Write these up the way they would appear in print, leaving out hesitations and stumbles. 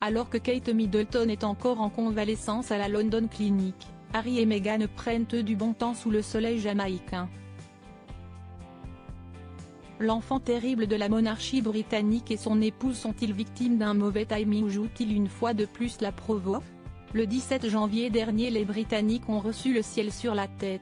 Alors que Kate Middleton est encore en convalescence à la London Clinic, Harry et Meghan prennent eux du bon temps sous le soleil jamaïcain. L'enfant terrible de la monarchie britannique et son épouse sont-ils victimes d'un mauvais timing ou jouent-ils une fois de plus la provoque? Le 17 janvier dernier, les Britanniques ont reçu le ciel sur la tête.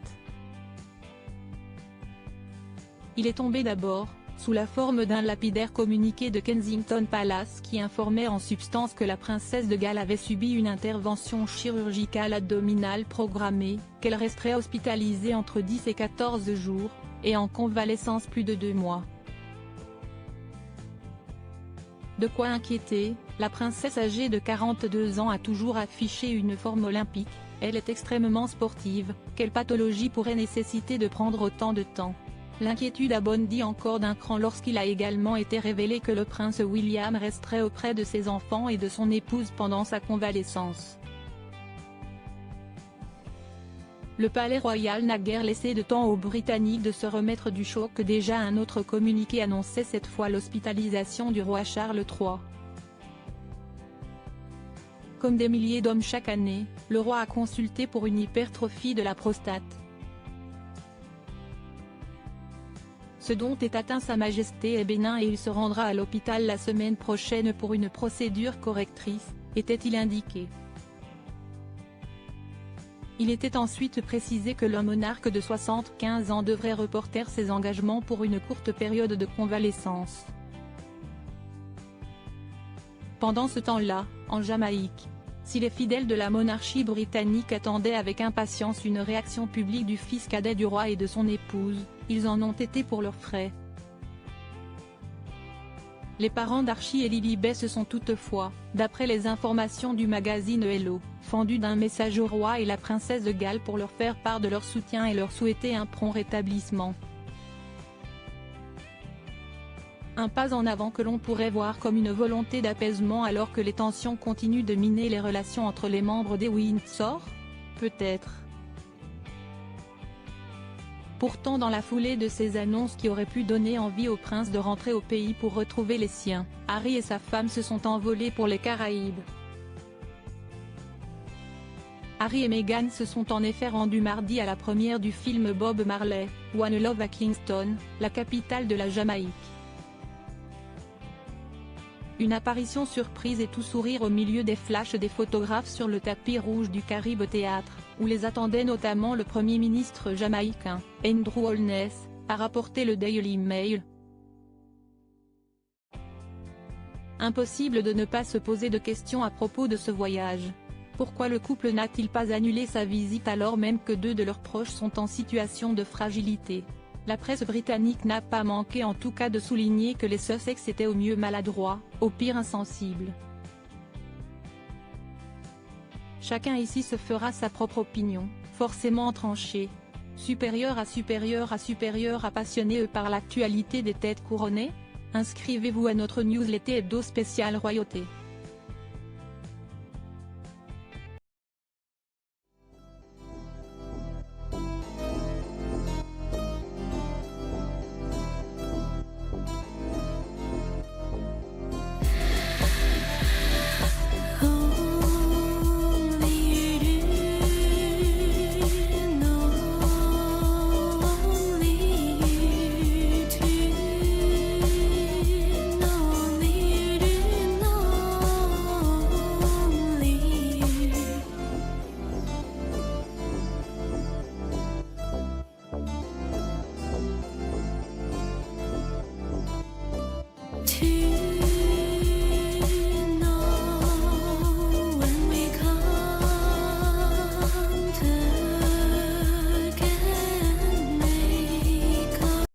Il est tombé d'abord, sous la forme d'un lapidaire communiqué de Kensington Palace qui informait en substance que la princesse de Galles avait subi une intervention chirurgicale abdominale programmée, qu'elle resterait hospitalisée entre 10 et 14 jours, et en convalescence plus de 2 mois. De quoi inquiéter, la princesse âgée de 42 ans a toujours affiché une forme olympique, elle est extrêmement sportive, quelle pathologie pourrait nécessiter de prendre autant de temps? L'inquiétude a bondi encore d'un cran lorsqu'il a également été révélé que le prince William resterait auprès de ses enfants et de son épouse pendant sa convalescence. Le palais royal n'a guère laissé de temps aux Britanniques de se remettre du choc. Déjà un autre communiqué annonçait cette fois l'hospitalisation du roi Charles III. Comme des milliers d'hommes chaque année, le roi a consulté pour une hypertrophie de la prostate. Ce dont est atteint Sa Majesté est bénin et il se rendra à l'hôpital la semaine prochaine pour une procédure correctrice, était-il indiqué. Il était ensuite précisé que le monarque de 75 ans devrait reporter ses engagements pour une courte période de convalescence. Pendant ce temps-là, en Jamaïque, si les fidèles de la monarchie britannique attendaient avec impatience une réaction publique du fils cadet du roi et de son épouse, ils en ont été pour leurs frais. Les parents d'Archie et Lilibet se sont toutefois, d'après les informations du magazine Hello, fendus d'un message au roi et la princesse de Galles pour leur faire part de leur soutien et leur souhaiter un prompt rétablissement. Un pas en avant que l'on pourrait voir comme une volonté d'apaisement alors que les tensions continuent de miner les relations entre les membres des Windsor? Peut-être. Pourtant dans la foulée de ces annonces qui auraient pu donner envie au prince de rentrer au pays pour retrouver les siens, Harry et sa femme se sont envolés pour les Caraïbes. Harry et Meghan se sont en effet rendus mardi à la première du film Bob Marley, One Love à Kingston, la capitale de la Jamaïque. Une apparition surprise et tout sourire au milieu des flashs des photographes sur le tapis rouge du Caribe Théâtre, où les attendait notamment le Premier ministre jamaïcain, Andrew Holness, a rapporté le Daily Mail. Impossible de ne pas se poser de questions à propos de ce voyage. Pourquoi le couple n'a-t-il pas annulé sa visite alors même que 2 de leurs proches sont en situation de fragilité? La presse britannique n'a pas manqué en tout cas de souligner que les Sussex étaient au mieux maladroits, au pire insensibles. Chacun ici se fera sa propre opinion, forcément tranchée. Supérieur à passionné par l'actualité des têtes couronnées? Inscrivez-vous à notre newsletter hebdo spécial royauté.